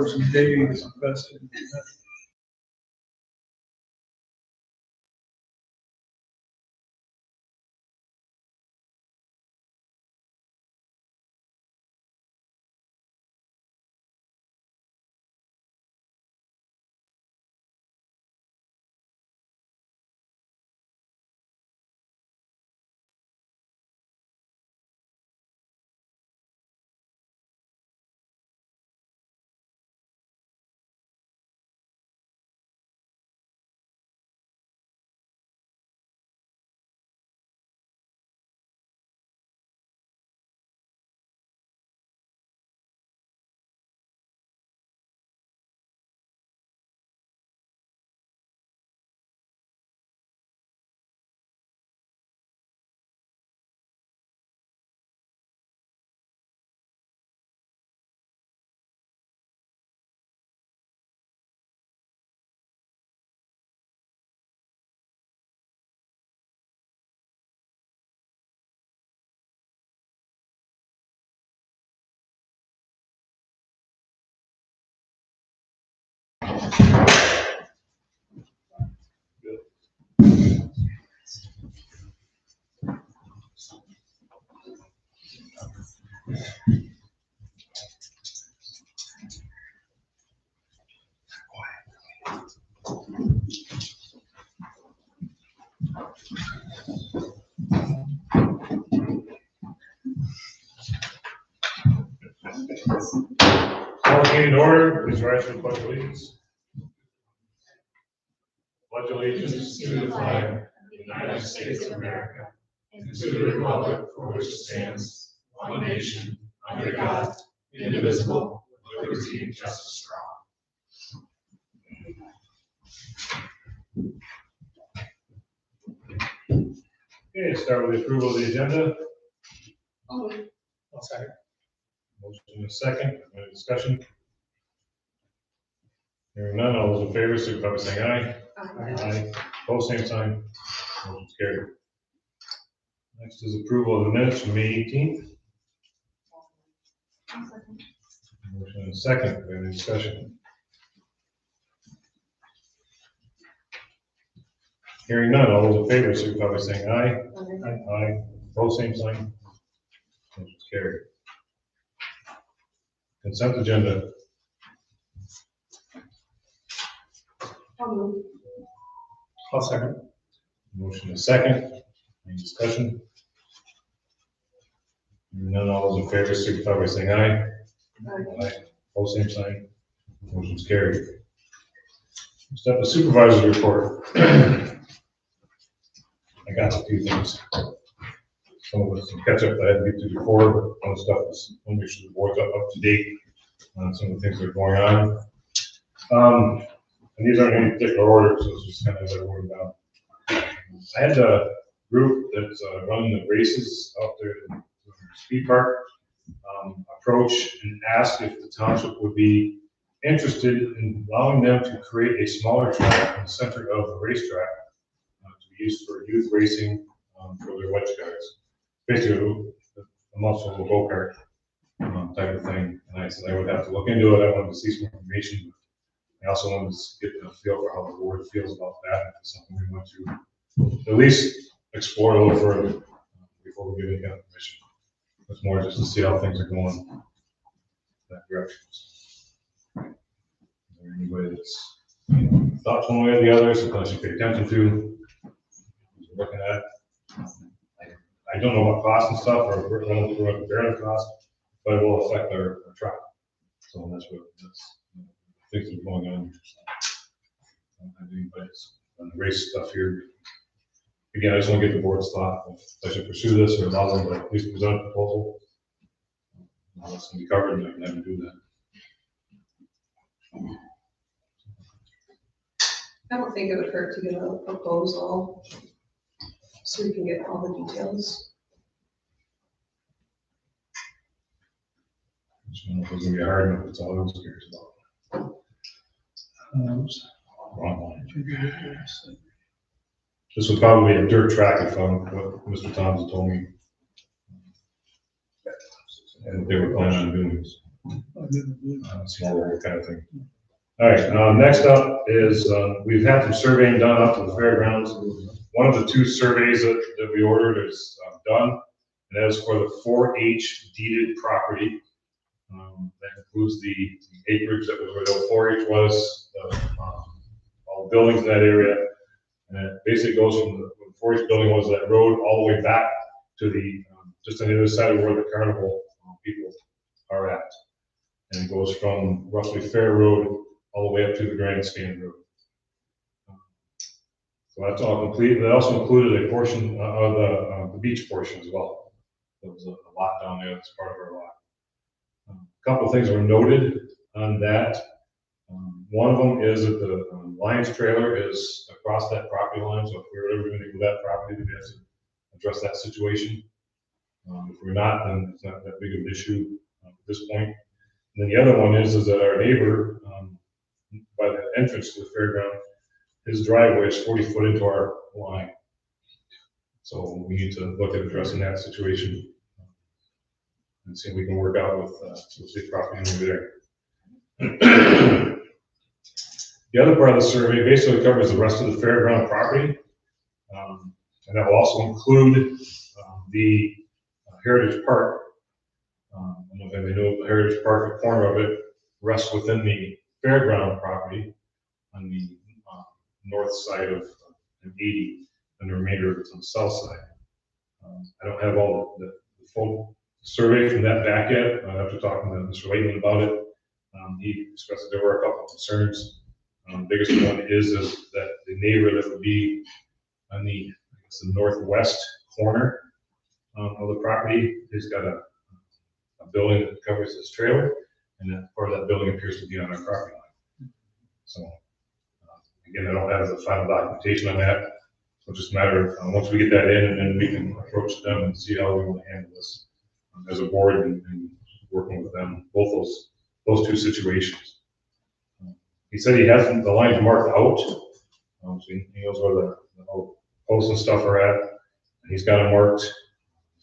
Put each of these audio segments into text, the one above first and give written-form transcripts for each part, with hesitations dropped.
for some digging is invested. In order, please rise for the pledge of allegiance. Pledge allegiance to the flag of the United States of America and to the republic for which it stands, one nation, under God, indivisible, with liberty and justice for all. Okay, start with the approval of the agenda. I'll second. Motion in a second. Any discussion? Hearing none, all those in favor, signify by saying aye. Aye. Opposed, same sign. Motion's carried. Next is approval of the minutes from May 18th. Motion in a second. Any discussion? Hearing none, all those in favor, signify by saying aye. Aye. Opposed, same sign. Motion's carried. Consent agenda. I'll second. Motion is second. Any discussion? Hearing none, all those in favor, signify by saying aye. Aye. Opposed, same sign. Motion's carried. Next up, the supervisor's report. I got a few things. Some of it's some catch up that I had to get to before, but other stuff is, I want to make sure the board's up to date on some of the things that are going on. And these aren't in any particular order, so it's just kind of what I worried about. I had a group that's running the races out there in the speed park approach and ask if the township would be interested in allowing them to create a smaller track in the center of the racetrack to be used for youth racing for their wedge cars. Basically, a muscle go-kart type of thing. And I said I would have to look into it. I wanted to see some information. I also wanted to get a feel for how the board feels about that. If it's something we want to at least explore a little further before we give any kind of permission. It's more just to see how things are going in that direction. Is there anybody that's thoughts one way or the other, something I should pay attention to? Looking at. I don't know what cost and stuff, or we're going to bear the cost, but it will affect our track. So that's things that are going on. I think, but on the race stuff here. Again, I just want to get the board's thought if I should pursue this or allow them to at least present a proposal. It's going to be covered, and I can have to do that. I don't think it would hurt to get a proposal so we can get all the details. I just don't know if it's going to be hard enough. That's all I was curious about. Wrong one. This would probably be a dirt track if what Mr. Thompson told me. And they were planning on doing this. Small kind of thing. All right, next up is, we've had some surveying done up to the fairgrounds. One of the two surveys that we ordered is done, and that is for the 4-H deeded property. That includes the acreage that was where the 4-H was, all the buildings in that area. And it basically goes from the 4-H building was that road all the way back to the, just on the other side of where the carnival people are at. And it goes from roughly Fair Road all the way up to the Grandstand Road. So that's all complete. They also included a portion of the beach portion as well. There was a lot down there that's part of our lot. A couple of things were noted on that. One of them is that the Lions trailer is across that property line, so if we were ever going to do that property, we have to address that situation. If we're not, then it's not that big of an issue at this point. And then the other one is that our neighbor, by the entrance to the fairground, his driveway is 40 foot into our line. So we need to look at addressing that situation and see if we can work out with the property over there. The other part of the survey basically covers the rest of the fairground property. And that will also include the Heritage Park. I don't know if anybody knows the Heritage Park, the corner of it rests within the fairground property on the north side of 80, and the remainder of it's on the south side. I don't have all the full survey from that back yet. I have to talk to Mr. Layton about it. He expressed that there were a couple of concerns. Biggest one is that the neighbor that would be on the northwest corner of the property has got a building that covers his trailer, and that part of that building appears to be on our property line. So again, I don't have the final documentation on that. So it's just a matter of once we get that in, and then we can approach them and see how we want to handle this as a board and working with them, both those two situations. He said he has the lines marked out, so he knows where the posts and stuff are at. And he's got them marked.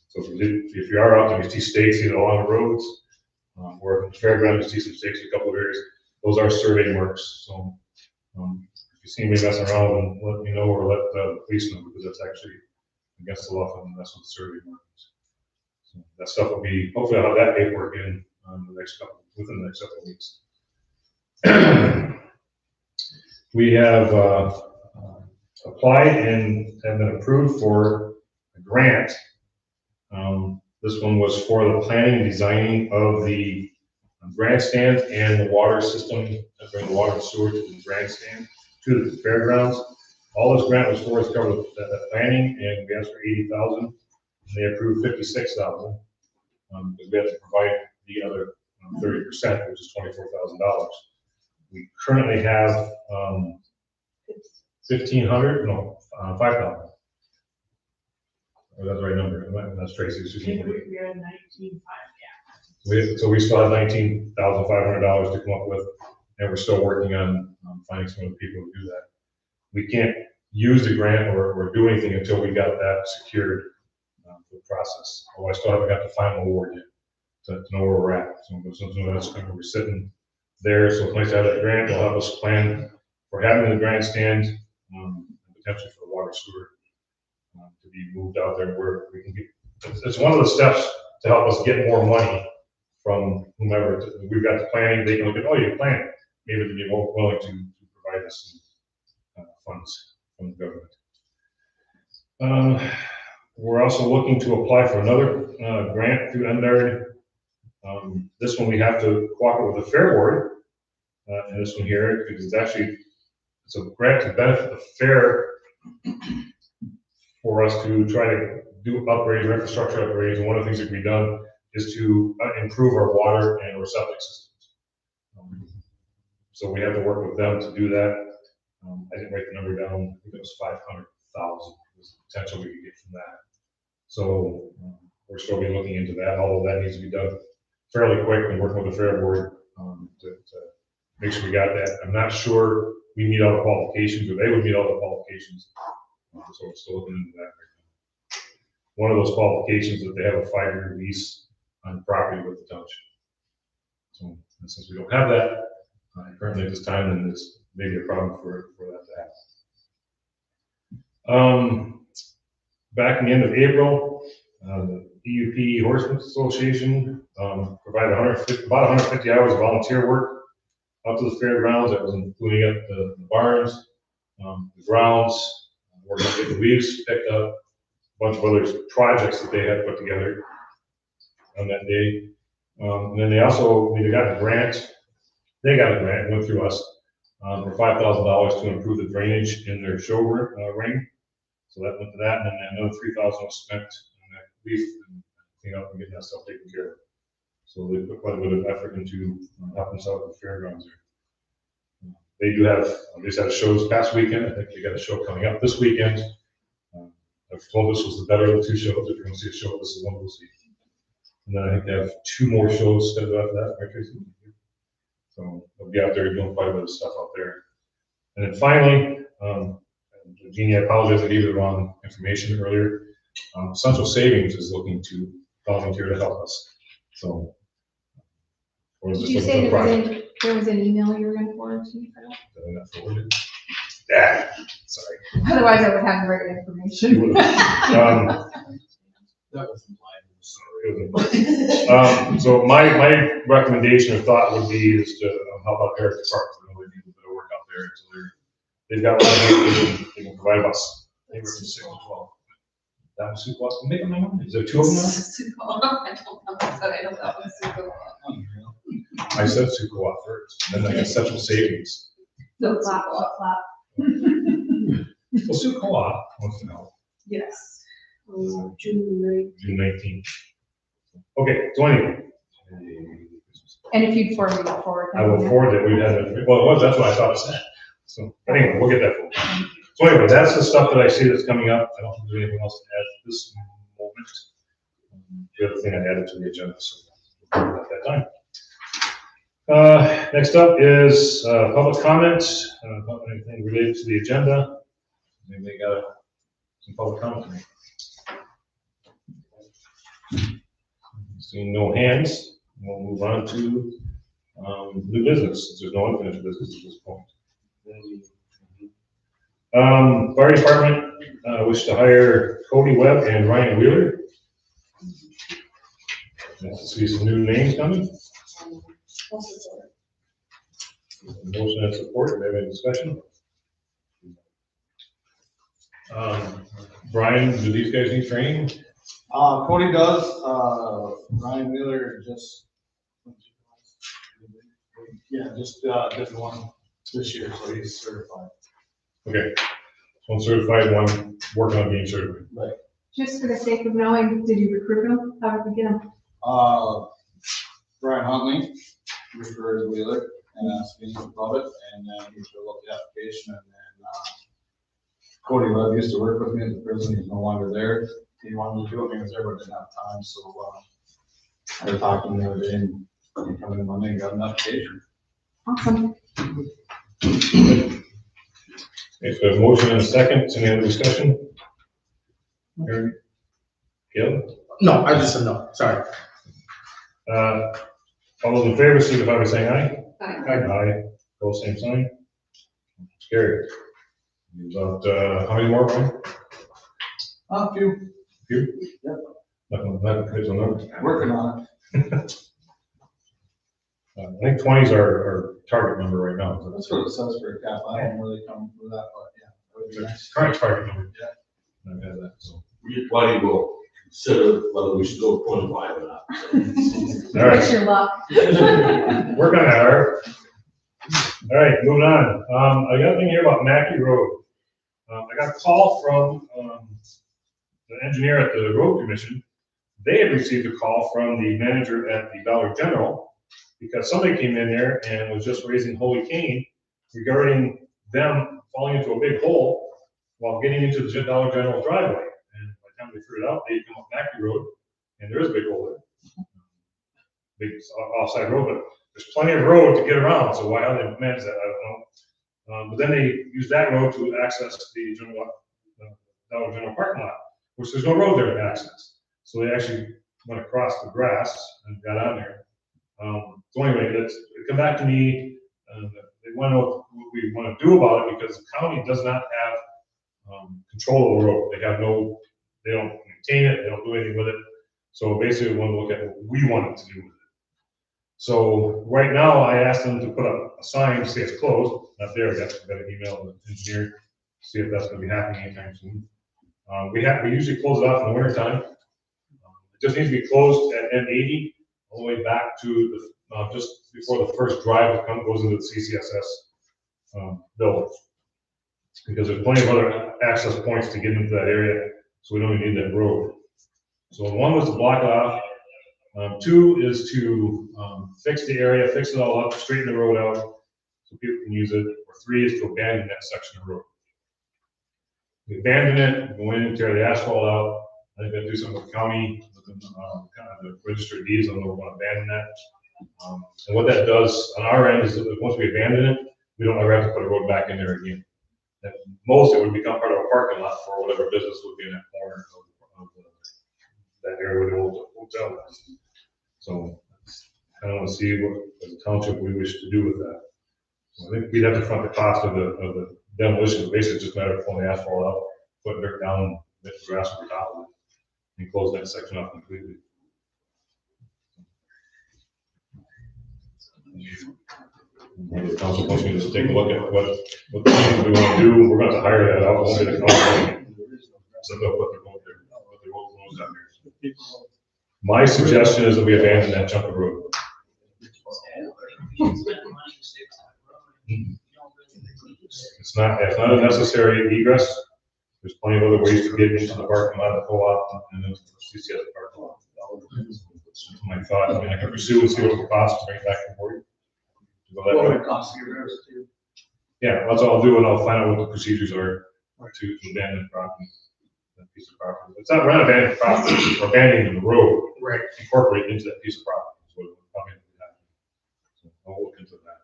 So if you are out there, you see stakes either along the roads, or at the fairground, you see some stakes in a couple of areas. Those are survey marks. So if you see me messing around, then let me know, or let the police know, because that's actually against the law for them to mess with the survey marks. So that stuff will be, hopefully I'll have that paperwork in within the next couple of weeks. We have applied and have been approved for a grant. This one was for the planning and designing of the grandstand and the water system, bring the water and sewer to the grandstand to the fairgrounds. All this grant was for is cover the planning, and we asked for $80,000, and they approved $56,000. Because we have to provide the other 30%, which is $24,000. We currently have 1,500, no, 5,000. Oh, that's the right number. That's Tracy. We're at 19,500, yeah. So we still have $19,500 to come up with, and we're still working on finding some other people to do that. We can't use the grant or do anything until we got that secured for the process. Oh, I still haven't got the final award yet to know where we're at. So that's kind of, we're sitting there. So it's nice to have that grant. It'll help us plan for having the grandstand, and potentially for the water sewer to be moved out there where we can get. It's one of the steps to help us get more money from whomever. We've got the planning. They can look at, oh, you plan. Maybe they'd be willing to provide us some funds from the government. We're also looking to apply for another grant through MDARD. This one we have to cooperate with the Fair Board, and this one here, because it's a grant to benefit the fair for us to try to do upgrades or infrastructure upgrades. And one of the things that can be done is to improve our water and our septic systems. So we have to work with them to do that. I didn't write the number down. I think it was 500,000 was the potential we could get from that. So we're still be looking into that, although that needs to be done fairly quick, and working with the Fair Board to make sure we got that. I'm not sure we meet all the qualifications, or they would meet all the qualifications. So we're still looking into that right now. One of those qualifications is that they have a 5-year lease on property with the township. So, and since we don't have that currently at this time, then it's maybe a problem for that to happen. Back in the end of April, the EUP Horsemen's Association provided about 150 hours of volunteer work out to the fairgrounds. That was including up the barns, the grounds, working to get the leaves picked up, a bunch of other projects that they had put together on that day. And then they got a grant. They got a grant, went through us, for $5,000 to improve the drainage in their show ring. So that went to that, and then another $3,000 was spent on that leaf and clean up and getting that stuff taken care of. So they put quite a bit of effort into helping us out with the fairgrounds there. They do have, they just had a show this past weekend. I think they got a show coming up this weekend. I've told this was the better of the two shows. If you're going to see a show, this is one we'll see. And then I think they have 2 more shows scheduled after that, right, Tracy? So they'll be out there doing quite a bit of stuff out there. And then finally, Jeannie, I apologize, I gave you the wrong information earlier. Central Savings is looking to volunteer to help us. So, did you say there was an email you were going to forward to me for that? Did I not forward it? Yeah, sorry. Otherwise, I would have the right information. That was implied. So my recommendation or thought would be is to help out Eric Park. I know they need a bit of work out there. So they've got one they can provide us anywhere from 6 to 12. That was super awesome. Make up my mind. Is there 2 of them now? I don't know, but I know that was super. I said Suco first, and then I got Central Savings. Flip flop, flip flop. Well, Suco wants to know. Yes. June 19th. Okay, so anyway. And if you'd forward me that forward. I will forward it. We had, well, it was, that's what I thought it said. So anyway, we'll get that for you. So anyway, that's the stuff that I see that's coming up. I don't think there's anything else to add at this moment. The other thing I added to the agenda, so we'll do it at that time. Next up is public comment about anything related to the agenda. Anybody got some public comment to make? Seeing no hands, we'll move on to new business. There's no unfinished business at this point. Fire department wish to hire Cody Webb and Ryan Wheeler. Nice to see some new names coming. Motion and support. Do we have any discussion? Brian, do these guys need training? Cody does. Ryan Wheeler just did one this year, so he's certified. Okay, one certified, one working on being certified. Right. Just for the sake of knowing, did you recruit him? How did we get him? Brian Huntley referred Wheeler and asked me about it, and then he filled out the application, and then Cody Webb used to work with me at the prison. He's no longer there. He wanted to do it when he was there, but didn't have time. So I was talking the other day, and he came in Monday and got an application. Awesome. Okay, so a motion and a second. Any other discussion? Gary? Gail? No, I just said no, sorry. All those in favor, signify by saying aye. Aye. Aye. Both same sign. Carried. About how many more, Brian? A few. Few? Yep. Nothing, on numbers. Working on it. I think 20 is our target number right now. So That's what it says for a cap. I don't really come with that, but yeah, that would be nice. current target number. Yeah. I've had that, so. Buddy will consider whether we should go 25 or not. All right. Wish your luck. Work on that, Art. All right, moving on. I got a thing here about Mackey Road. I got a call from the engineer at the road commission. They had received a call from the manager at the Dollar General because somebody came in there and was just raising holy cane regarding them falling into a big hole while getting into the Dollar General driveway. And by the time they figured it out, they come up Mackey Road, and there is a big hole there. Big offside road, but there's plenty of road to get around, so why don't they manage that, I don't know. But then they use that road to access the Dollar General parking lot, which there's no road there to access. So they actually went across the grass and got on there. So anyway, come back to me, they want to know what we want to do about it, because the county does not have, control of the road. They don't maintain it, they don't do anything with it. So basically, we want to look at what we want it to do with it. So right now, I asked them to put up a sign to say it's closed, not there yet. I've got an email to the engineer, see if that's gonna be happening anytime soon. We usually close it off in the winter time. It just needs to be closed at N80, all the way back to the, just before the first drive that goes into the CCSS building. Because there's plenty of other access points to get into that area, so we don't even need that road. So one was to block it off. Two is to fix the area, fix it all up, straighten the road out so people can use it. Or three is to abandon that section of road. We abandon it, go in and tear the asphalt out. I think they'll do something with the county, with the registered deeds, and we'll want to abandon that. And what that does on our end is that once we abandon it, we don't ever have to put a road back in there again. At most, it would become part of a parking lot for whatever business would be in that corner of that area where the old hotel is. So I want to see what as a township we wish to do with that. So I think we'd have to front the cost of the demolition. Basically, just a matter of pulling the asphalt out, putting dirt down, the grass over top of it, and close that section off completely. Maybe the council wants me to just take a look at what we want to do. We're going to hire that out. Won't be the council. So they'll put their road closed out there. My suggestion is that we abandon that chunk of road. It's not a necessary egress. There's plenty of other ways to get into the parking lot, the co-op, and then CCS parking lot. That's my thought. I mean, I can pursue and see what it will cost to bring it back to board. What would it cost to get rid of it too? Yeah, that's all I'll do, and I'll find out what the procedures are to abandon the property, that piece of property. It's not, we're not abandoning the property, we're abandoning the road. Right. Incorporate into that piece of property. So it would probably happen. So I'll look into that.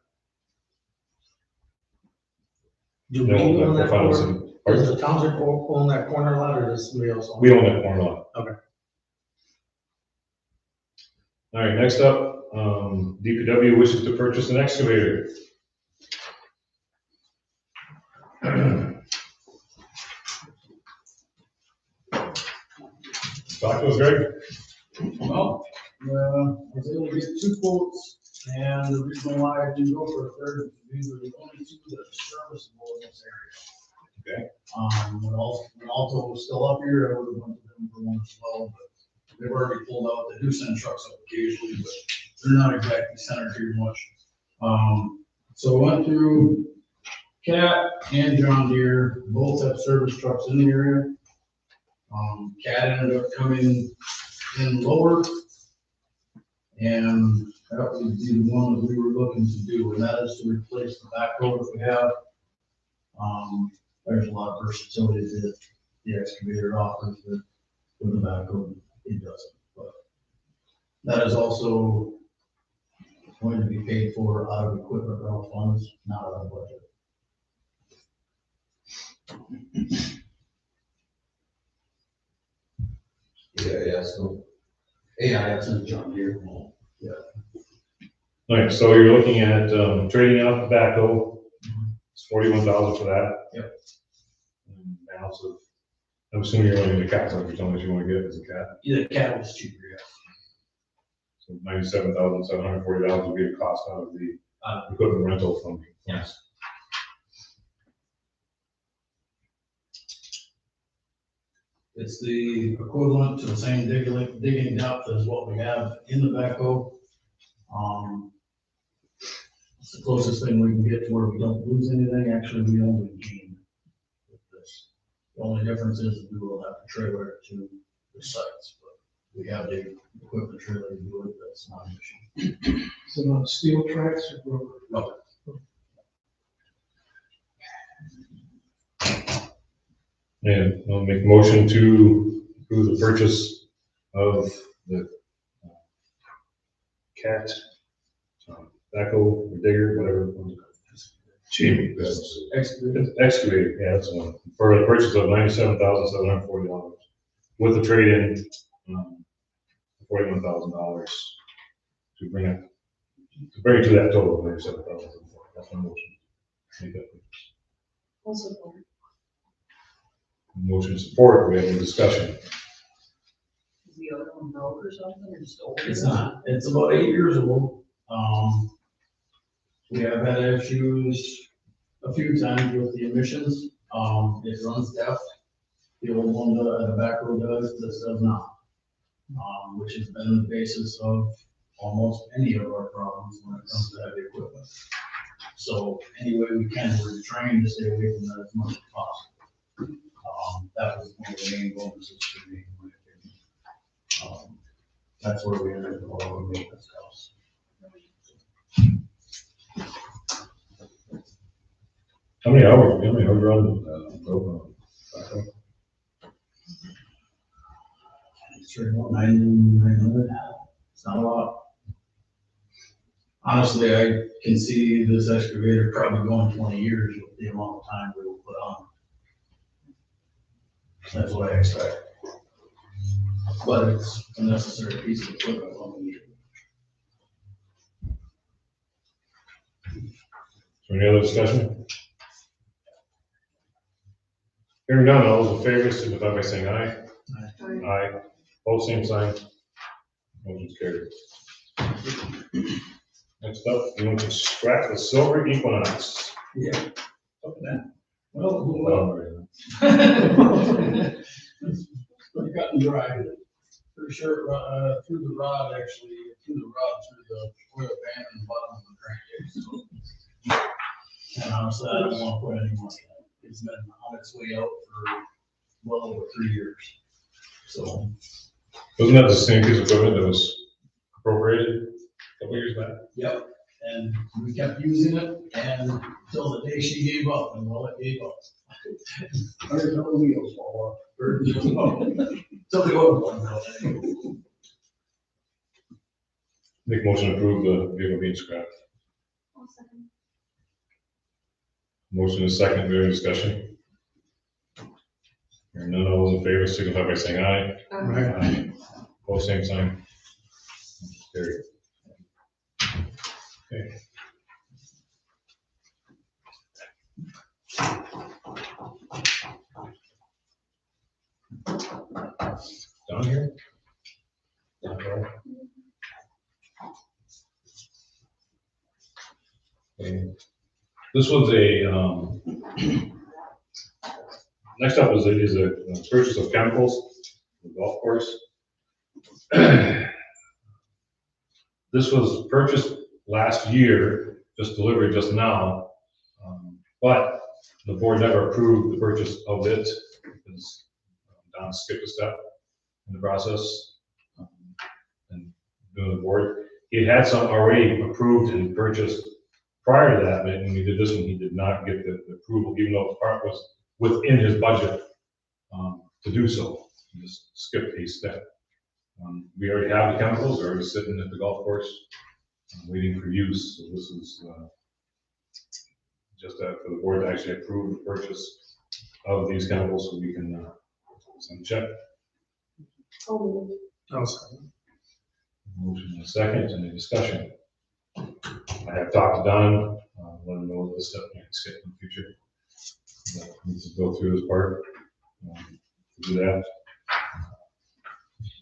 Do we own that corner? Does the township own that corner lot, or does somebody else own it? We own that corner lot. Okay. All right, next up, DPW wishes to purchase an excavator. Talk to us, Greg. Well, I was able to get 2 quotes, and the reason why I didn't go for a third is these are the only 2 that are serviceable in this area. Okay. When Alto was still up here, I would have went to them for one as well, but they've already pulled out. They do send trucks up occasionally, but they're not exactly centered here much. So I went through Cat and John Deere, both have service trucks in the area. Cat ended up coming in lower, and that would be the one that we were looking to do, and that is to replace the backhoe that we have. There's a lot of versatility that the excavator offers that with the backhoe it doesn't. But that is also going to be paid for out of equipment rental funds, not out of budget. AIS and John Deere. Yeah. All right, so you're looking at trading out the backhoe. It's $41,000 for that. Yep. And balance of, I'm assuming you're looking at the cat, so you're telling us you want to get it as a cat. Yeah, the Cat was cheaper, yeah. So $97,740 would be the cost out of the equipment rental funding. Yes. It's the equivalent to the same digging depth as what we have in the backhoe. It's the closest thing we can get to where we don't lose anything. Actually, we only gain with this. The only difference is we will have to trailer it to the sites, but we have the equipment trailer to do it. That's not an issue. So on steel tracks or rubber? No. And I'll make a motion to approve the purchase of the cat, backhoe, or digger, whatever. Excavator, yeah, that's the one. For the purchase of $97,740 with the trade-in, $41,000 to bring it to bring it to that total of 97,000. That's my motion. Make that. Also, for Motion support, we have any discussion? Is the other one broke or something, or just old? It's not, it's about 8 years old. We have had issues a few times with the emissions. It runs DEF. The old one, the back row does, this does not. Which has been the basis of almost any of our problems when it comes to heavy equipment. So any way we can, we're trying to stay away from that as much as possible. That was one of the main bonuses for me, in my opinion. That's where we ended up with all our maintenance costs. How many hours on the road? It's about 900. It's not a lot. Honestly, I can see this excavator probably going 20 years with the amount of time we will put on. That's what I expect. But it's a necessary piece of equipment when we need it. Any other discussion? Hearing none, all those in favor, signify by saying aye. Aye. Both same sign. Motion's carried. Next up, you want to scrap the silver Equinox. Yeah. Up and down. Well, who Oh, It's pretty cut and dry. For sure, through the rod, through the oil pan and the bottom of the crankcase. And honestly, I don't want to put any more in it. It's been on its way out for well over 3 years. So, Wasn't that the same piece of equipment that was appropriated a couple years back? yep. And we kept using it and until the day she gave up, and well, it gave up. There's no wheels fall off. Till the oil comes out. Make motion to approve the vehicle being scrapped. I'll second. Motion is second, we have discussion. Hearing none, all those in favor, signify by saying aye. Aye. Both same sign. Carried. Okay. Down here? Down here. Okay. This was next up is a purchase of chemicals for the golf course. This was purchased last year, just delivered just now, but the board never approved the purchase of it because Don skipped a step in the process and doing the board. He had some already approved and purchased prior to that, but when we did this one, he did not get the approval, even though the part was within his budget to do so. He just skipped a step. We already have the chemicals, they're already sitting at the golf course, waiting for use. So this is just for the board to actually approve the purchase of these chemicals so we can send a check. Motion and a second, any discussion? I have talked to Don, let him know this stuff might skip in the future. Needs to go through this part. Do that.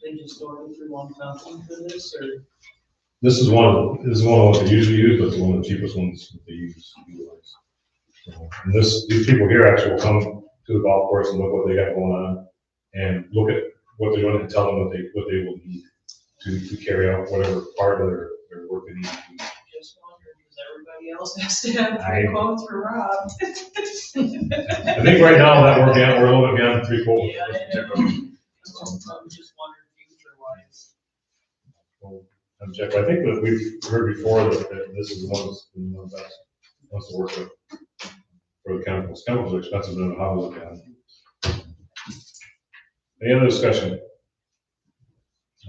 They just ordered through one company for this, or? This is one of what they usually use, but it's one of the cheapest ones that they utilize. So, and these people here actually will come to the golf course and look what they got going on and look at what they're doing and tell them what they will need to carry out whatever part of their work they need to do. Just wondering, because everybody else has to have 3 quotes for Rob. I think right now that we're a little bit beyond 3 quotes. Yeah, I'm just wondering future-wise. Well, I'm checking. I think that we've heard before that this is the one that wants to work with for the chemicals. Chemicals are expensive, I don't know how to look at them. Any other discussion?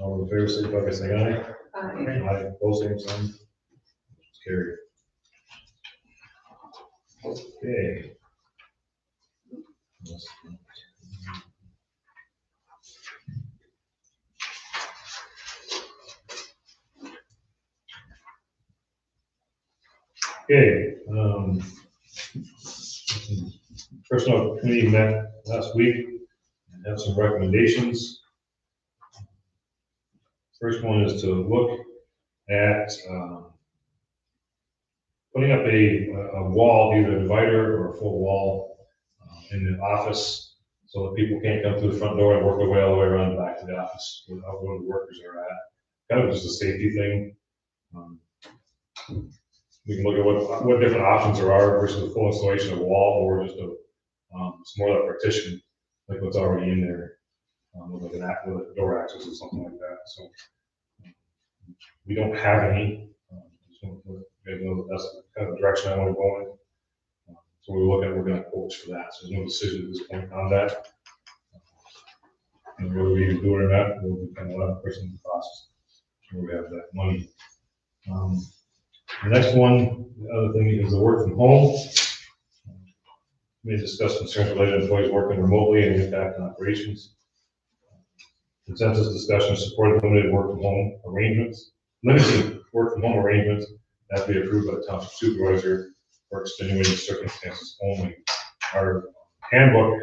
All in favor, signify by saying aye. Aye. Both same sign. It's carried. Okay. Okay, personnel committee met last week and have some recommendations. First one is to look at putting up a wall, either a divider or a full wall in the office, so that people can't come through the front door and work their way all the way around back to the office without where the workers are at. Kind of just a safety thing. We can look at what different options there are versus a full installation of a wall or just a some more like partition, like what's already in there, with like with a door access or something like that. So we don't have any. That's kind of the direction I want to go in. So we're looking at quotes for that. So there's no decision at this point on that. And whether we even do it or not, we'll be kind of a person in the process. Where we have that money. The next one, the other thing is the work from home. We discussed concerns related to employees working remotely and the impact on operations. Consensus discussion supported limited work from home arrangements. Limited work from home arrangements that be approved by the township supervisor for extenuating circumstances only. Our handbook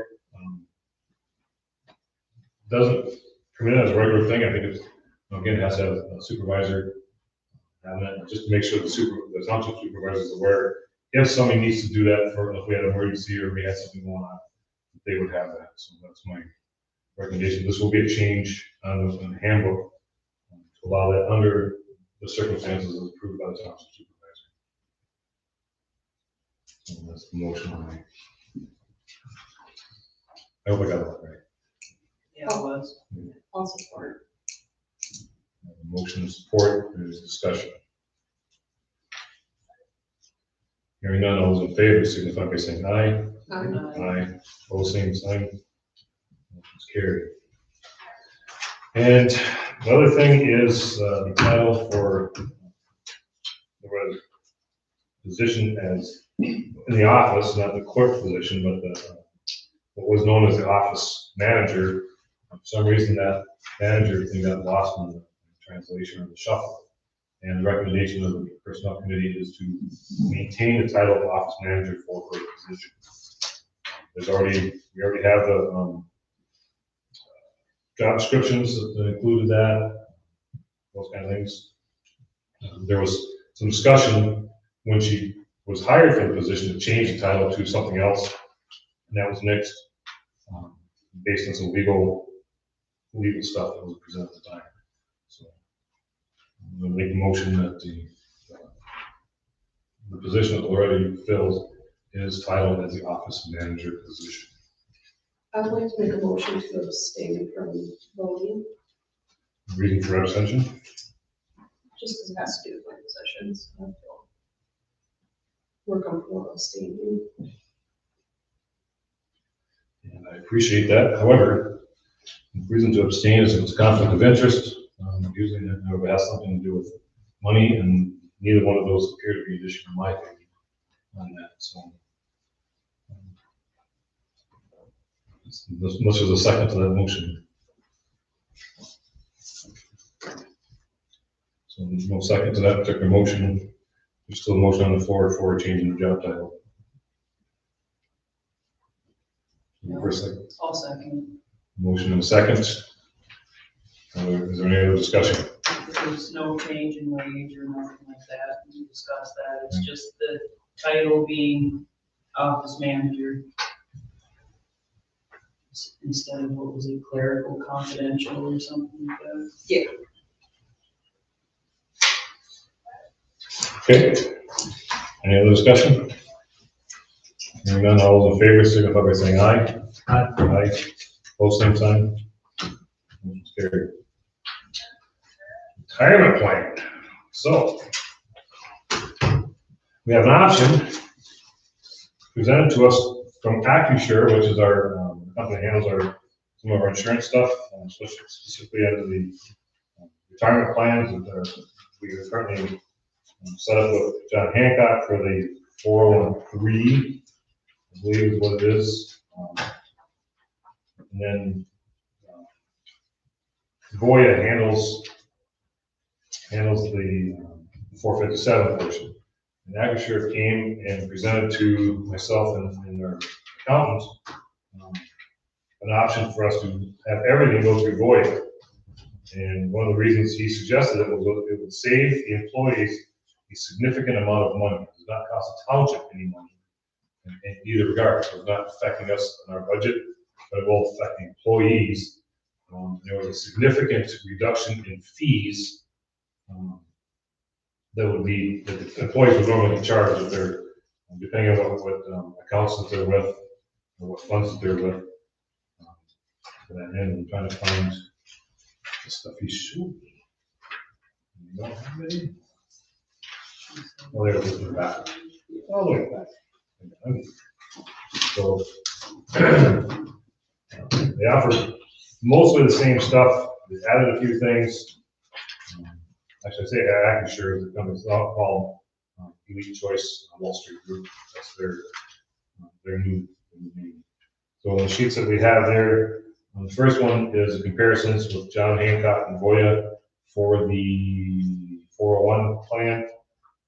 doesn't permit it as a regular thing. I think it's, again, it has to have a supervisor having it, just to make sure the township supervisor is aware. If somebody needs to do that for, if we had an emergency or we had something going on, they would have that. So that's my recommendation. This will be a change on the handbook to allow that under the circumstances as approved by the township supervisor. And that's the motion on that. I hope I got that right. Yeah, it was. I'll support. Motion and support, there's discussion. Hearing none, all those in favor signify by saying aye. Aye. All same sign. Motion's carried. And the other thing is the title for the position as in the office, not the clerk position, but what was known as the office manager. For some reason, that manager thing got lost in the translation or the shuffle. And the recommendation of the personnel committee is to maintain the title of office manager for her position. We already have the job descriptions that included that, those kind of things. There was some discussion when she was hired for the position to change the title to something else, and that was next, based on some legal stuff that was presented at the time. So I'm going to make a motion that the position that already fills is titled as the office manager position. I would like to make a motion to abstain from voting, Reason for abstention? just because it has to do with my positions. I feel more comfortable abstaining. And I appreciate that. However, the reason to abstain is if it's conflict of interest. Usually it has something to do with money, and neither one of those appear to be an issue in my opinion on that. So, unless there's a second to that motion. So there's no second to that particular motion. There's still a motion on the floor for changing the job title. First second. I'll second. Motion and a second. Is there any other discussion? There's no change in wage or nothing like that. We discussed that. It's just the title being office manager instead of what was it, clerical confidential or something like that. Yeah. Okay. Any other discussion? Hearing none, all those in favor signify by saying aye. Aye. Aye. Both same sign. Motion's carried. Retirement plan. So we have an option presented to us from AccuSure, which is our company that handles some of our insurance stuff, specifically under the retirement plans that we are currently set up with John Hancock for the 401(k), I believe is what it is. And then Voya handles the 457 portion. And Acrisure came and presented to myself and our accountant an option for us to have everything go through Voya. And one of the reasons he suggested it was it would save the employees a significant amount of money. It does not cost the township any money in either regard. So it's not affecting us in our budget, but it will affect the employees. There was a significant reduction in fees that the employees would normally charge if they're, depending on what accounts that they're with, or what funds that they're with. To that end, I'm trying to find the stuff he showed me. You don't have any? Oh, there it is in the back. All the way back. Okay. So, they offer mostly the same stuff. They added a few things. Actually, I say Acrisure is the company's called Elite Choice Wall Street Group. That's their new name. So the sheets that we have there, the first one is comparisons with John Hancock and Voya for the 401 plan,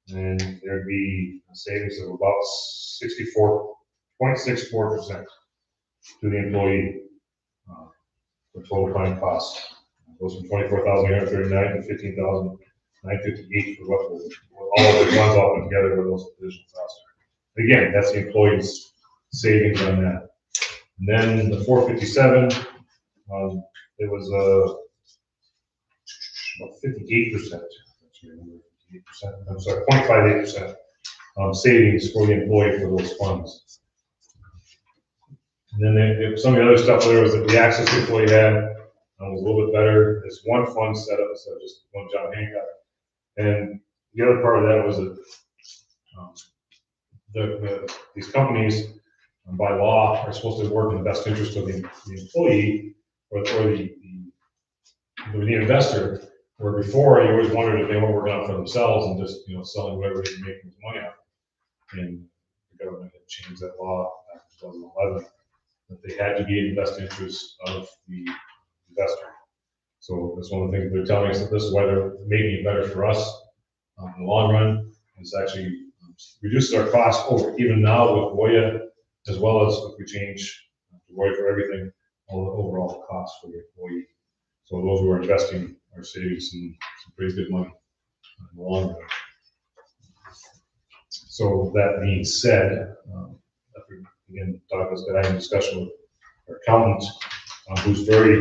and there'd be a savings of about 64.64% to the employee for total plan cost. It goes from $24,839 to $15,958 for what all of it runs off together with those additional costs. Again, that's the employee's savings on that. And then the 457, it was about 58%. I'm sorry, 0.58% savings for the employee for those funds. And then some of the other stuff there was that the access the employee had was a little bit better. There's one fund set up instead of just one John Hancock. And the other part of that was that these companies, by law, are supposed to work in the best interest of the employee or the investor. Where before you always wondered if they were working out for themselves and just selling whatever they can make money out. And the government had changed that law back in 2011 that they had to be in the best interest of the investor. So that's one of the things they're telling us, that this is why they're making it better for us in the long run. It's actually reduces our costs over even now with Voya, as well as if we change to Voya for everything, all the overall costs for the employee. So those who are investing are saving some pretty good money in the long run. So that being said, after again talking this guy in discussion with our accountant, who's very,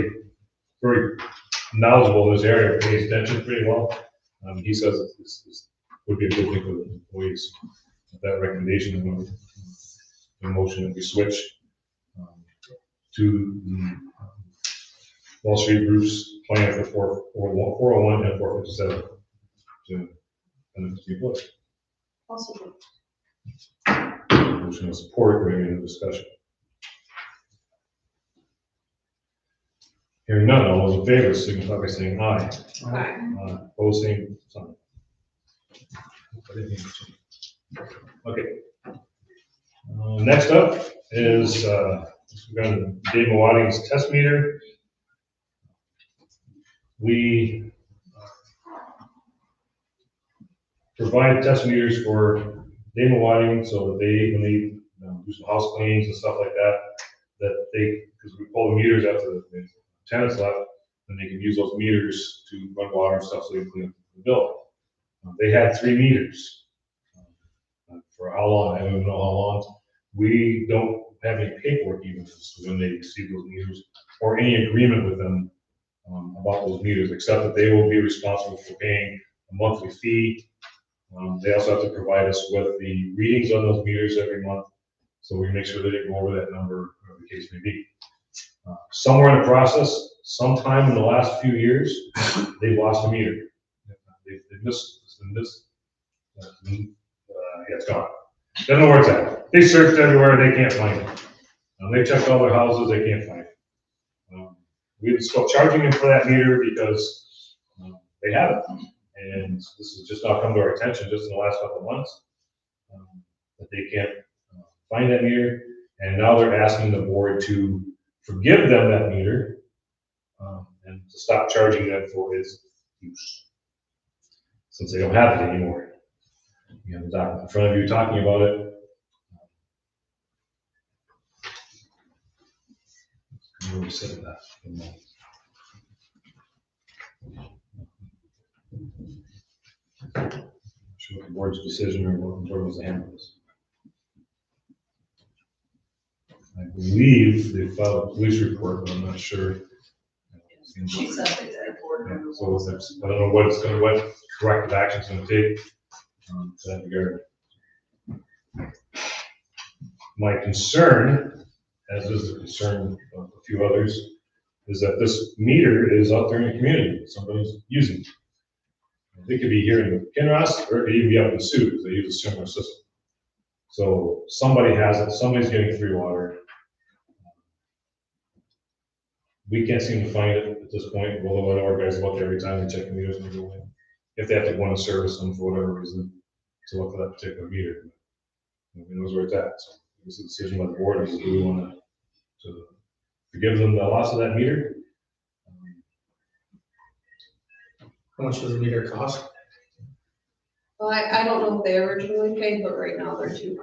very knowledgeable in this area, pays attention pretty well. He says that this would be a good thing for the employees. With that recommendation, the motion that we switch to the Wall Street Group's plan for 401 and 457 to benefit the employees. Also, Motion of support, bringing into discussion. Hearing none, all those in favor signify by saying aye. Aye. Opposed, same sign. Okay. Next up is we've got Dave Mawadi's test meter. We provide test meters for Dave Mawadi so that when they do some house cleans and stuff like that, because we pull the meters after the tenants left, then they can use those meters to run water and stuff so they can clean up the building. They had 3 meters. For how long? I don't even know how long. We don't have any paperwork even when they receive those meters or any agreement with them about those meters, except that they will be responsible for paying a monthly fee. They also have to provide us with the readings on those meters every month, so we make sure they didn't go over that number, whatever the case may be. Somewhere in the process, sometime in the last few years, they lost a meter. It's gone. Don't know where it's at. They searched everywhere, they can't find it. They checked all their houses, they can't find it. We're still charging them for that meter because they have it. And this has just now come to our attention just in the last couple of months that they can't find that meter. And now they're asking the board to forgive them that meter and to stop charging them for its use, since they don't have it anymore. You have the document in front of you talking about it. Where we said that. Not sure what the board's decision or what the board was to handle this. I believe they filed a police report, but I'm not sure. She said they did. Yeah, so I don't know what corrective action is going to take to that regard. My concern, as is the concern of a few others, is that this meter is out there in the community. Somebody's using it. It could be here in Kinross, or it could even be up in Sioux, because they use a similar system. So somebody has it, somebody's getting free water. We can't seem to find it at this point. We'll let our guys look every time they check the meters and go in. If they have to go in and service them for whatever reason, to look for that particular meter. Nobody knows where it's at. So it's a decision by the board is, do we want to forgive them the loss of that meter? How much does the meter cost? Well, I don't know if they originally paid, but right now they're $200.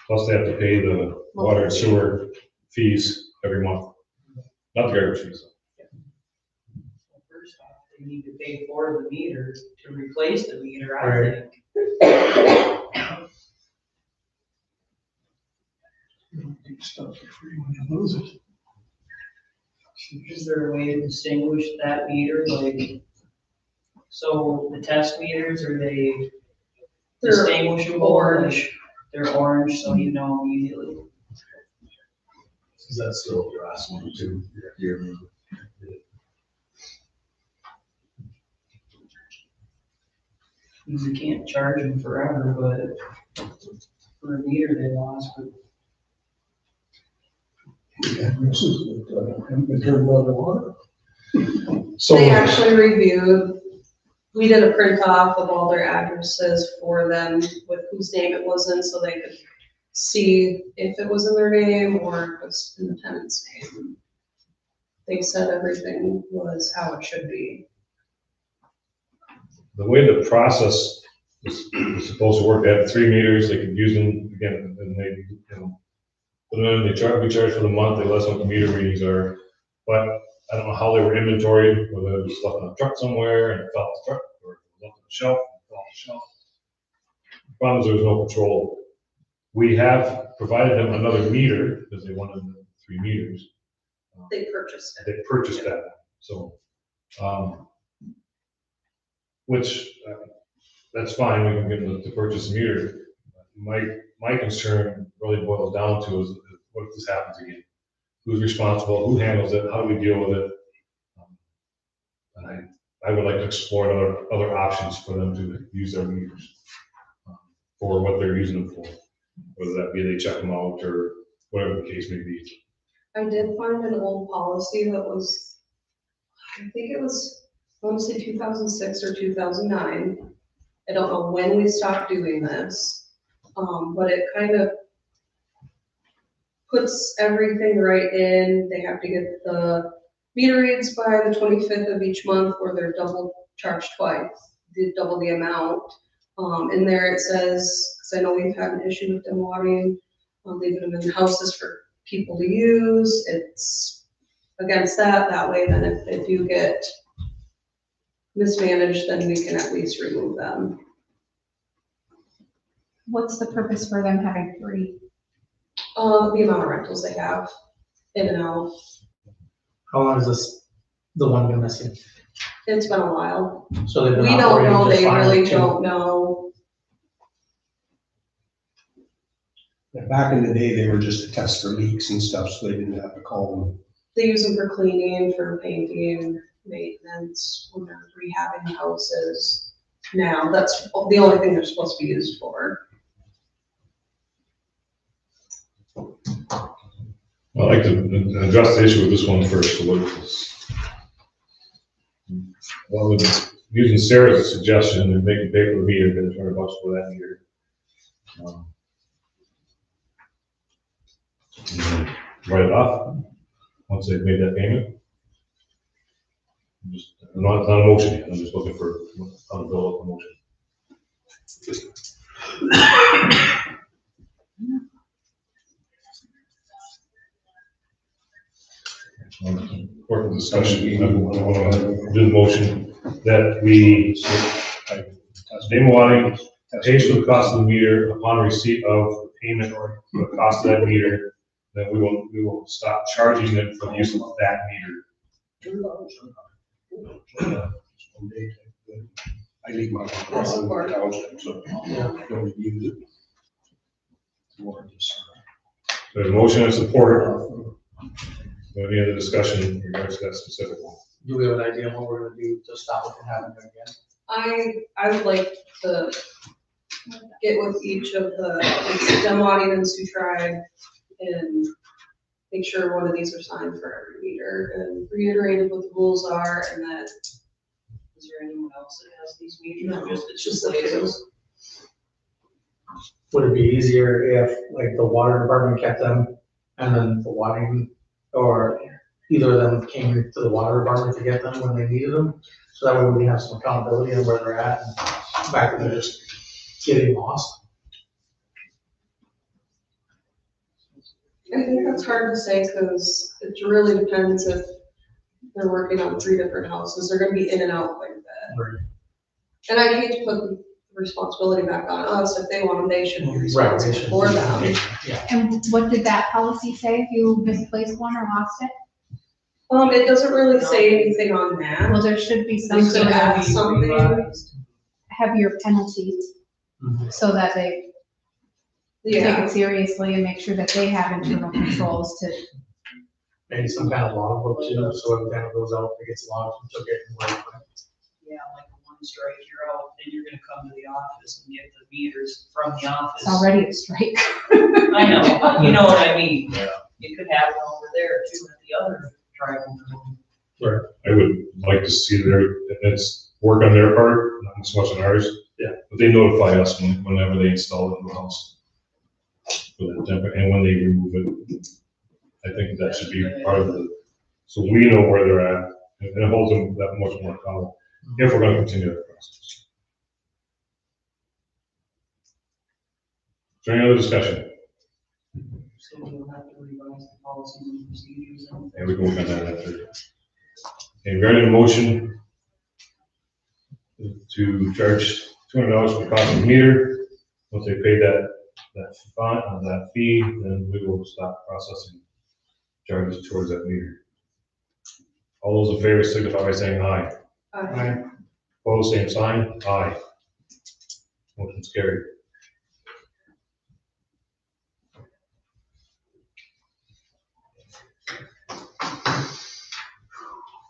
Plus they have to pay the water and sewer fees every month. Not the garbage fees. First off, they need to pay for the meter to replace the meter, I Right. think. Stuff for free when you lose it. Is there a way to distinguish that meter, like, so the test meters, are they They're distinguishable? orange. They're orange, so you know immediately. Is that still your last one too? You can't charge them forever, but for a meter they lost, but So, They actually reviewed, we did a print off of all their addresses for them with whose name it was in, so they could see if it was in their name or if it was in the tenant's name. They said everything was how it should be. The way the process was supposed to work, they had 3 meters, they could use them again, and they, put them in, we charge for the month, they let us know what the meter readings are. But I don't know how they were inventoried, whether it was left on a truck somewhere and it fell off the truck, or it was left on the shelf, and it fell off the shelf. The problem is there was no control. We have provided them another meter, because they wanted the 3 meters. They purchased it. They purchased that, so, which, that's fine, we can get them to purchase a meter. My concern really boils down to is, what if this happens again? Who's responsible, who handles it, how do we deal with it? And I would like to explore other options for them to use their meters for what they're using them for. Whether that be they check them out or whatever the case may be. I did find an old policy that was, I think it was, I want to say 2006 or 2009. I don't know when we stopped doing this, but it kind of puts everything right in. They have to get the meter reads by the 25th of each month, or they're double charged twice, double the amount. In there it says, because I know we've had an issue with them watering, leaving them in houses for people to use. It's against that. That way, then if you get mismanaged, then we can at least remove them. What's the purpose for them having 3? The amount of rentals they have in and out. How long has the one been missing? It's been a while. So they've been We don't operating know, just they fine really with 2? don't know. Back in the day, they were just a test for leaks and stuff, so they didn't have to call them. They use them for cleaning, for painting, maintenance, when they're rehabbing houses. Now, that's the only thing they're supposed to be used for. I'd like to address the issue with this one first. Well, using Sarah's suggestion and making pay for the meter, get $200 for that meter. Write it off once they've made that payment. It's not a motion yet. I'm just looking for how to build up a motion. Important discussion, I want to do the motion that we, Demowani pays for the cost of the meter upon receipt of the payment or the cost of that meter, then we will stop charging them for the use of that meter. I leave my house in the township, so don't use it. It's more just, So the motion and support. Any other discussion in regards to that specific one? Do we have an idea what we're gonna do to stop it from happening again? I would like to get with each of the Demowani and Sioux Tribe and make sure one of these are signed for every meter and reiterated what the rules are, and that. Is there anyone else that has these meters? No, It's just the places. Would it be easier if, like, the water department kept them and then the watering, or either of them came to the water department to get them when they needed them? So that way we have some accountability on where they're at, and back when they're just getting lost. I think that's hard to say, because it really depends if they're working on 3 different houses, they're gonna be in and out quite a bit. Right. And I hate to put the responsibility back on us, if they want them, they should be Right, they responsible should for be- them. Yeah. And what did that policy say if you misplaced one or lost it? It doesn't really say anything on that. Well, there should be We some could sort of add something. heavier penalties Mhm. so that they take Yeah, it seriously and make sure that they have internal controls to, Maybe some kind of logbook too, so every time it goes out, it gets logged and took it and whatever. Yeah, like one strike, you're out, then you're gonna come to the office and get the meters from the office. it's already a strike. I know, you know what I mean? Yeah. It could happen over there too at the other tribal. I would like to see it's work on their part, not so much on ours. Yeah. But they notify us whenever they install it in the house. For that temper, and when they remove it, I think that should be part of the, so we know where they're at, and it holds them that much more accountable, if we're gonna continue that process. Is there any other discussion? So we'll have to revise the policies and procedures and. And we can work on that after. Okay, regarding the motion to charge $200 for cost of the meter, once they pay that fine, that fee, then we will stop processing charges towards that meter. All those in favor signify by saying aye. Right. Opposed, same sign, aye. Motion's carried.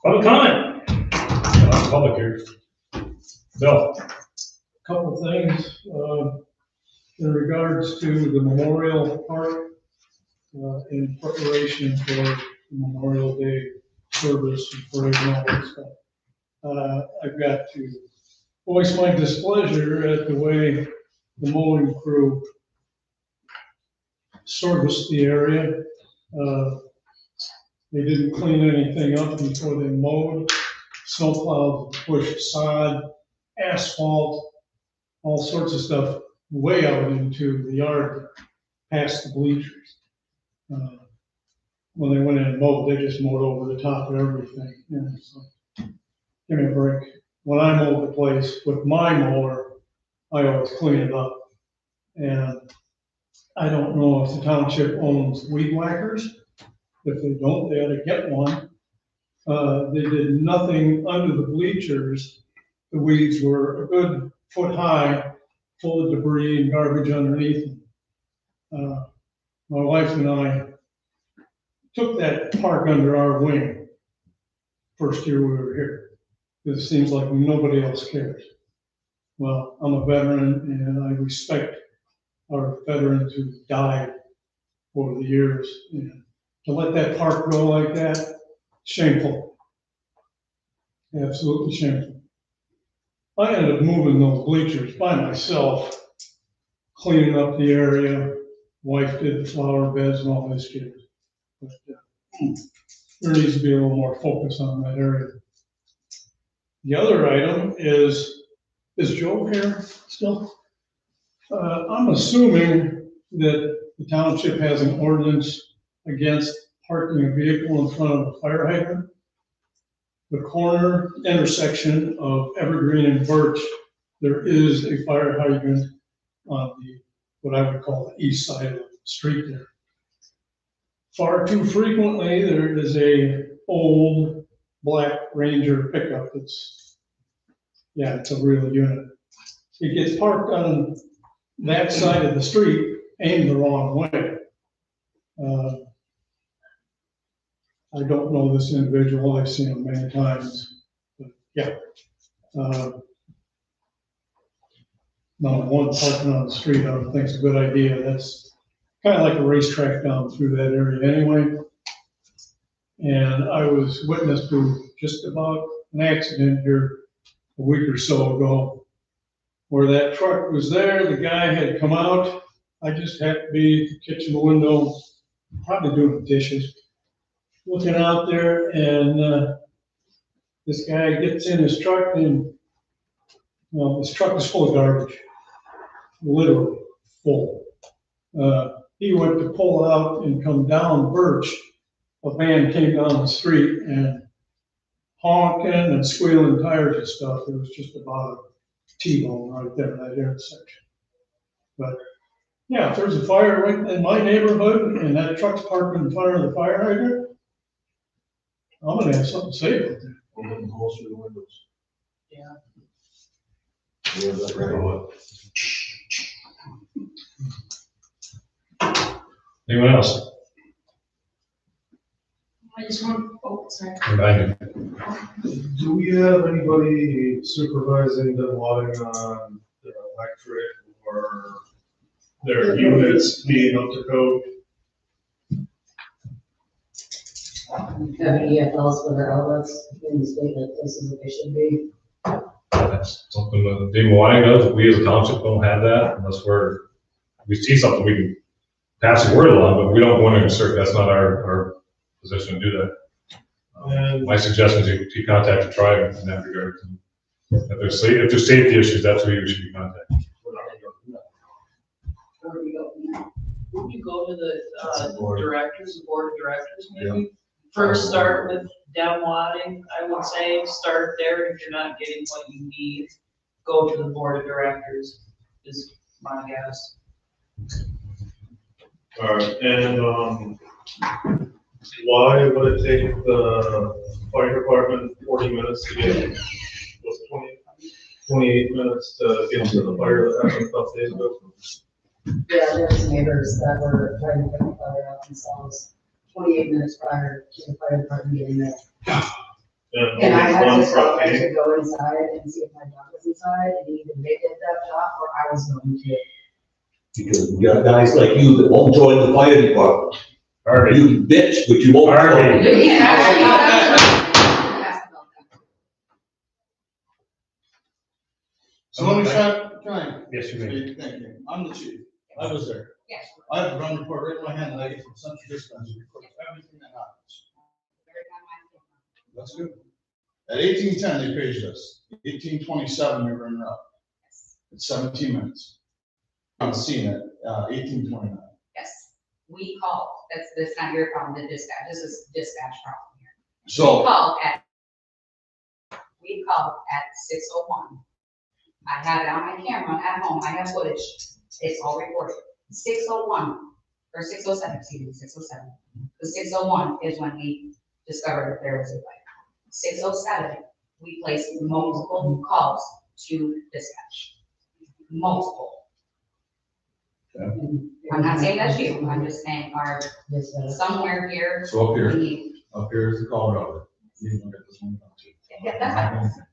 Public comment. Not public here. Bill. Couple of things, in regards to the Memorial Park, in preparation for the Memorial Day service and parade and all that stuff. I've got to voice my displeasure at the way the mowing crew serviced the area. They didn't clean anything up before they mowed. Snowplows pushed sod, asphalt, all sorts of stuff way out into the yard past the bleachers. When they went in and mowed, they just mowed over the top of everything. And it's like, give me a break. When I mow the place with my mower, I always clean it up. And I don't know if the township owns weed whackers. If they don't, they ought to get one. They did nothing under the bleachers. The weeds were a good foot high, full of debris and garbage underneath them. My wife and I took that park under our wing first year we were here. It seems like nobody else cares. Well, I'm a veteran and I respect our veterans who died over the years. And to let that park go like that, shameful. Absolutely shameful. I ended up moving those bleachers by myself, cleaning up the area. Wife did the flower beds and all this shit. But there needs to be a little more focus on that area. The other item is Joe here still? I'm assuming that the township has an ordinance against parking a vehicle in front of a fire hydrant. The corner intersection of Evergreen and Birch, there is a fire hydrant on the, what I would call the east side of the street there. Far too frequently, there is a old black Ranger pickup that's, yeah, it's a real unit. It gets parked on that side of the street, aimed the wrong way. I don't know this individual, I've seen him many times, but yeah. Not one parking on the street, I don't think it's a good idea. That's kind of like a racetrack down through that area anyway. And I was witness to just about an accident here a week or so ago where that truck was there, the guy had come out. I just happened to be at the kitchen window, probably doing dishes, looking out there, and this guy gets in his truck and, well, his truck is full of garbage, literally full. He went to pull out and come down Birch. A van came down the street and honking and squealing tires and stuff. It was just about a T-bone right there in that intersection. But yeah, if there's a fire right in my neighborhood and that truck's parked in front of the fire hydrant, I'm gonna have something to say about that. Open the holes through the windows. Yeah. Yeah, that's right. Anyone else? I just want, oh, sorry. Behind Do we have anybody supervising them logging on the electric or their units being up to code? Have any EFLs for their outlets in the state like places that they should be? That's something that Dave Mawani does. We as a township don't have that unless we see something, we can pass the word along, but we don't want to insert, that's not our position to do that. My suggestion is you contact the tribe in that regard. If there's safety issues, that's who you should be contacting. Would you go to the directors, the board of directors, maybe? First start with down wadding, I would say, start there. If you're not getting what you need, go to the board of directors, is my guess. All right, and why would it take the fire department 40 minutes to get, what's 28 minutes to get to the fire that happened a couple days ago? Yeah, there's neighbors that were trying to put the fire out themselves 28 minutes prior to the fire department getting there. And I had to tell them to go inside and see if my dog was inside, and either they did that job or I was going to. Because we got guys like you that won't join the fire department. Harvey. You bitch, but you won't. Harvey. So let me try. Yes, you may. Thank you. I'm the chief. I was there. Yes. I have a run report right in my hand that I get from Central Dispatch, reports everything that happens. That's good. At 18:10, they paged us. 18:27, we were en route. It's 17 minutes. I'm seeing it, 18:29. Yes, we called. That's not your problem, the dispatch. This is dispatch problem here. So. We called at 6:01. I have it on my camera at home. I have footage. It's all recorded. 6:01 or 6:07, excuse me, 6:07. The 6:01 is when we discovered that there was a fire. 6:07, we placed multiple calls to dispatch. Multiple. Okay. I'm not saying that's you. I'm just saying our somewhere here. So up here. we need- Up here is the call router. You can get this one down too. Yeah, that's fine.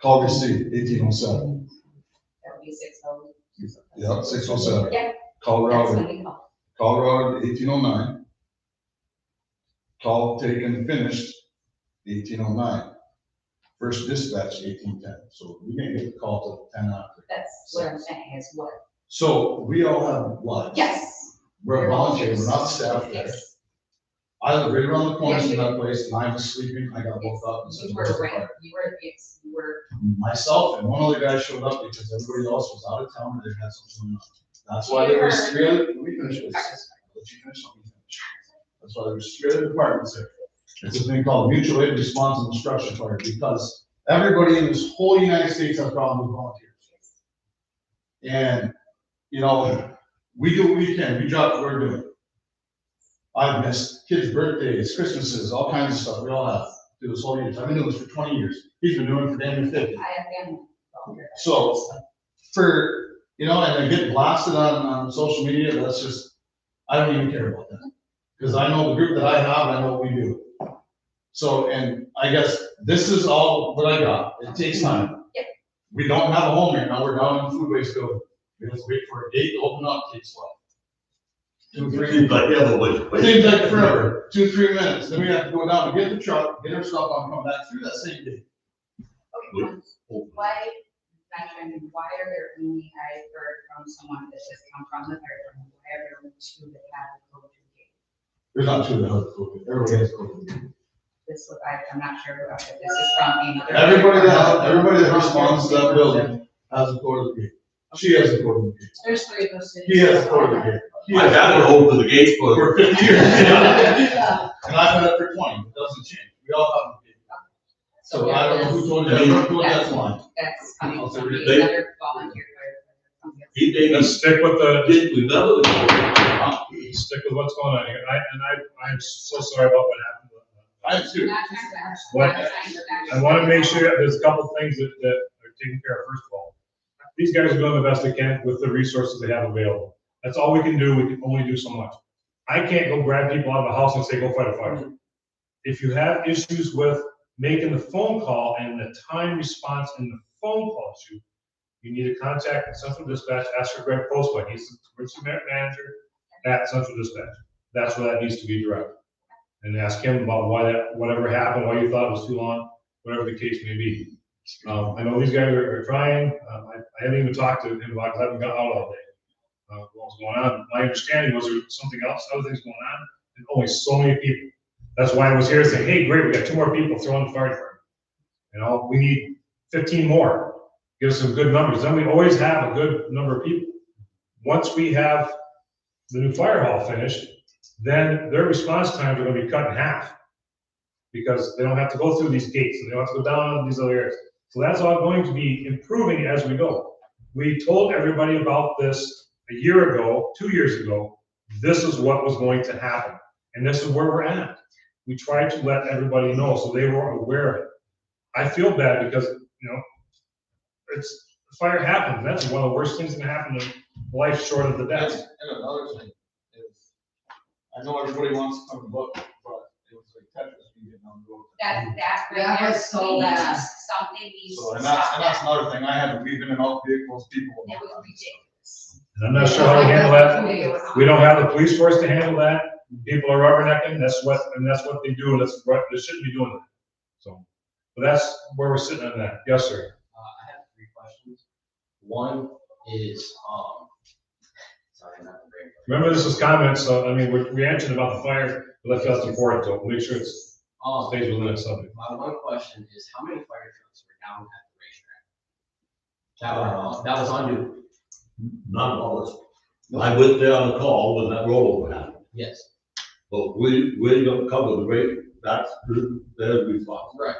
Call receipt, 18:07. That would be 6:00. Yeah, 6:07. Yeah. Call That's router, when we call. call router, 18:09. Call taken, finished, 18:09. First dispatch, 18:10. So we didn't get the call till 10 after. That's what I'm saying is what. So we all have lives. Yes. We're volunteers, we're not staff there. Yes. I live right around the corner from that place, and I was sleeping, I got woke up and said, You "Where's the were, fire?" yes, you were. Myself and one other guy showed up because everybody else was out of town and they had something going on. That's why there was three other, let me finish this. I'll let you finish, let me finish. That's why there was three other departments there. It's a thing called mutual aid response and destruction fire, because everybody in this whole United States has problems with volunteers. And, you know, we do what we can, we drop what we're doing. I've missed kids' birthdays, Christmases, all kinds of stuff, we all have, through this whole year. I've been doing this for 20 years. He's been doing it for damn near 50. I have family. So, for, you know, and they get blasted on social media, that's just, I don't even care about that. Because I know the group that I have, and I know what we do. So, and I guess this is all that I got. It takes time. Yep. We don't have a home right now, we're down in the food waste building. We have to wait for a gate to open up, takes what? 2, 3 Seems like the other way. Seems like forever, 2, 3 minutes, then we have to go down and get the truck, get our stuff on, come back through that same day. Why, why are there only, I heard from someone that has come from the fire department, why are there only 2 that have a code gate? There's not 2 that have COVID, everybody has COVID. This was, I'm not sure about it, this is from another. Everybody that responds to that building has a code gate. She has a code gate. There's 3 of us. He has a code gate. I had it over the gate For 50 years. And I've had it for 20, it doesn't change, we all have a gate. So I don't know who told you that, who that's one. That's coming Also, from they- another volunteer fire. Let's stick with the, Remember the stick with what's going on here. I'm so sorry about what happened. I am too. Not trying to bash. What- Not trying to bash. I want to make sure that there's a couple things that are taken care of. First of all, these guys are doing the best they can with the resources they have available. That's all we can do. We can only do so much. I can't go grab people out of the house and say, go fight a fire. If you have issues with making the phone call and the time response in the phone call issue, you need to contact Central Dispatch, ask for Greg Postma. He's the emergency manager at Central Dispatch. That's where that needs to be directed. And ask him about why that, whatever happened, why you thought it was too long, whatever the case may be. I know these guys are trying. I haven't even talked to him about it because I haven't got out all day. What was going on? My understanding was there was something else, other things going on, and only so many people. That's why I was here saying, hey, great, we got 2 more people throwing the fire department. You know, we need 15 more. Give us some good numbers. Then we always have a good number of people. Once we have the new fire hall finished, then their response times are going to be cut in half because they don't have to go through these gates and they don't have to go down these other areas. So that's all going to be improving as we go. We told everybody about this a year ago, 2 years ago. This is what was going to happen. And this is where we're at. We tried to let everybody know so they were aware of it. I feel bad because, you know, fire happens. That's one of the worst things that can happen in life short of the death. And another thing is, I know everybody wants to come to book, but it was like Tetris we getting on the road. That right That there, was so bad. something needs So, to and stop that's that. another thing, I had to weave in and out vehicles, people. It was ridiculous. And I'm not sure how we handle that. We don't have the police force to handle that. People are rubbernecking. That's what they do. And that's what they shouldn't be doing that. So, but that's where we're sitting on that. Yes, sir. I have 3 questions. One is, sorry, I'm not the brain. Remember, this is comments. So, I mean, we answered about the fire, but let's get support it. So make sure it stays within that subject. My one question is, how many fire trucks were down at the racetrack? That was on duty. Not all of us. I went there on the call when that rollover happened. Yes. But we don't cover the rate, that's their response. Right.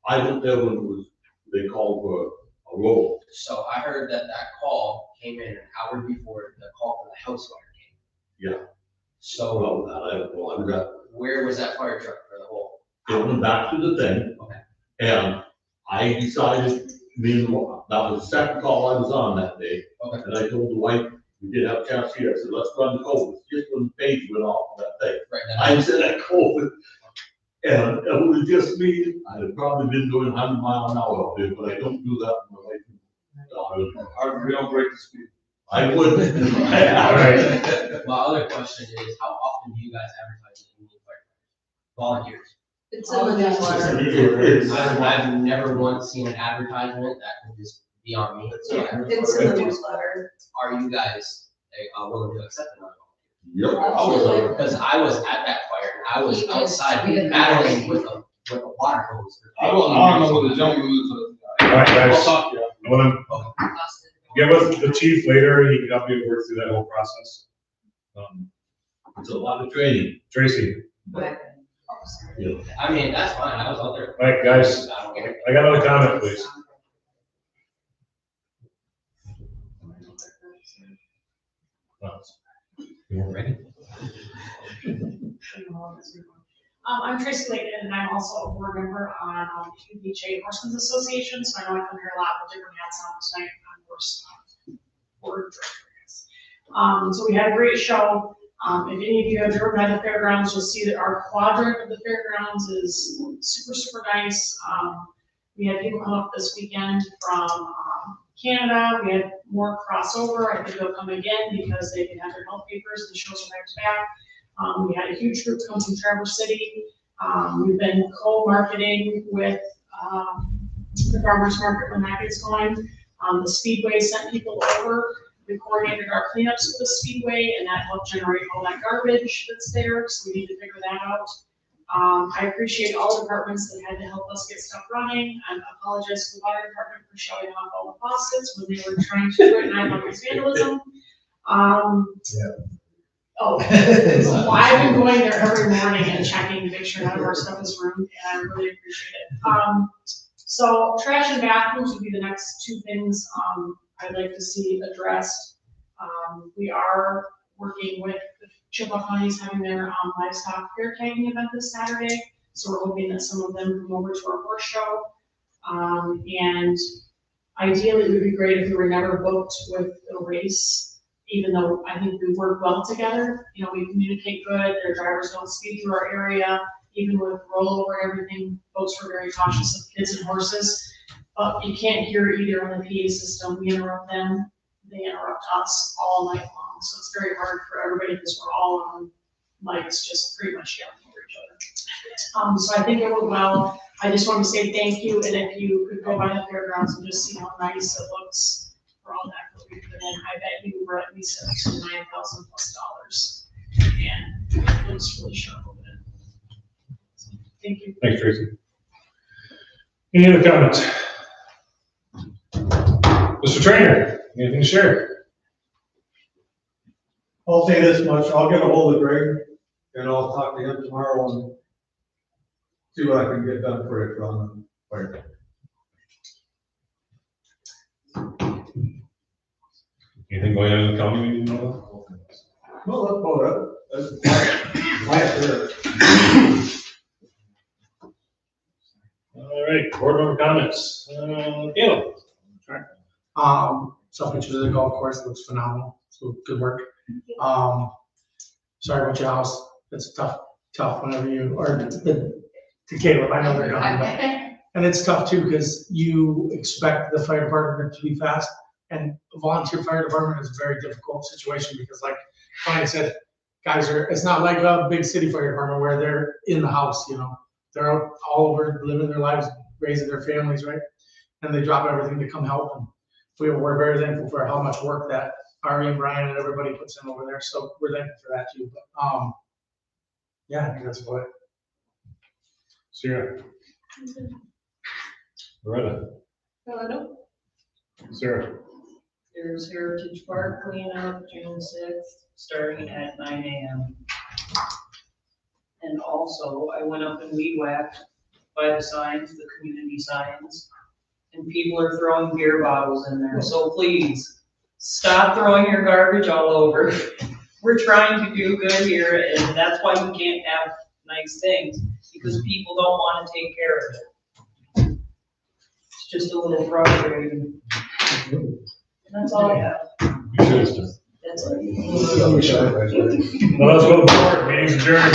I went there when they called for a rollover. So I heard that call came in an hour before the call for the house fire came. Yeah. So. Well, I don't know, I was at. Where was that fire truck for the whole? It went back to the thing. Okay. And I decided, that was the second call I was on that day. Okay. And I told the wife, we did have a chance here, I said, let's run the COVID, just when the page went off of that thing. Right. I said that COVID, and it was just me, I had probably been doing 100 miles an hour up there, but I don't do that in my life. We don't break the speed. I wouldn't. Right. My other question is, how often do you guys advertise in the firefighters? Volunteers? It's in the newsletter. I've never once seen an advertisement that can just be on me. It's in the newsletter. Are you guys willing to accept another Yep. Because I was at that fire, and I was outside battling with a water hose. I don't know what the gentleman was. All right, guys. I'll talk to you. I want to get with the chief later, he can help you work through that whole process. It's a lot of training. Tracy, I mean, that's fine, I was out there. all right, guys, I got another comment, please. You ready? I'm Tracy Layton, and I'm also a board member on UBJ Horsemen's Association, so I know I come here a lot with different hats on tonight on horse board director. So we had a great show. If any of you have driven by the fairgrounds, you'll see that our quadrant of the fairgrounds is super, super nice. We had people come up this weekend from Canada. We had more crossover. I think they'll come again because they can have their health papers and the shows are back to back. We had a huge group come from Traverse City. We've been co-marketing with the farmers market when that gets going. The Speedway sent people over. We coordinated our cleanups with the Speedway, and that helped generate all that garbage that's there, so we need to figure that out. I appreciate all departments that had to help us get stuff running. I apologize to the water department for shutting off all the faucets when they were trying to do it, and I thought it was vandalism. I've been going there every morning and checking to make sure none of our stuff is ruined, and I really appreciate it. So trash and bathrooms would be the next two things I'd like to see addressed. We are working with the Chippewa County's having their livestock fair tagging event this Saturday, so we're hoping that some of them come over to our horse show. And ideally, it would be great if we were never booked with a race, even though I think we work well together. You know, we communicate good, their drivers don't speed through our area, even with rollover and everything, folks were very cautious of kids and horses. But you can't hear either on the PA system. We interrupt them, they interrupt us all night long. So it's very hard for everybody because we're all on mics, just pretty much yelling over each other. So I think it went well. I just want to say thank you, and if you could go by the fairgrounds and just see how nice it looks for all that we put in, I bet you were at least up to $9,000+. And it looks really sharp over there. So, thank you. Thanks, Tracy. Any other comments? Mr. Trainer, anything to share? I'll say this much, I'll get a hold of Greg and I'll talk to him tomorrow and see what I can get done for it on the fire. Anything going on in the county we need to know about? No, that's about it. All right, board member comments. Caleb. Some pictures of the golf course, looks phenomenal, so good work. Sorry about your house, it's tough whenever you, or to Caleb, I know they're gone, but, and it's tough too, because you expect the fire department to be fast, and a volunteer fire department is a very difficult situation, because like Brian said, guys it's not like a big city fire department where they're in the house, you know, they're out all over living their lives, raising their families, right? And they drop everything to come help them. We're very thankful for how much work that Ari and Brian and everybody puts in over there, so we're thankful for that too. But yeah, I think that's about it. Sarah. Loretta. Hello. Sarah. There's Heritage Park cleanup, June 6th, starting at 9 a.m. And also, I went up and weed whacked by the signs, the community signs, and people are throwing beer bottles in there. So please, stop throwing your garbage all over. We're trying to do good here, and that's why we can't have nice things, because people don't want to take care of it. It's just a little frustrating. And that's all I have. You should have. That's it. Well, let's go forward. Meeting's adjourned.